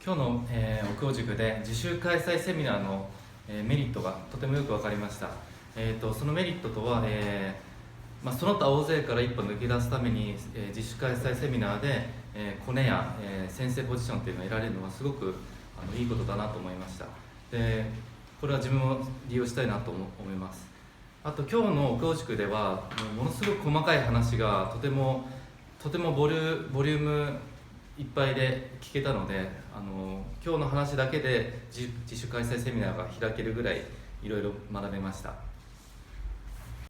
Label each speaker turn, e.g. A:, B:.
A: 今日の、奥尾塾で自主開催セミナーの、メリットがとてもよく分かりました。そのメリットとは、その他大勢から一歩抜け出すために、自主開催セミナーで、コネや、先生ポジションというのを得られるのはすごくいいことだなと思いました。でこれは自分も利用したいなと思います。あと今日の奥尾塾ではものすごく細かい話がとてもボリュームいっぱいで聞けたので、今日の話だけで自主開催セミナーが開けるぐらいいろいろ学べました。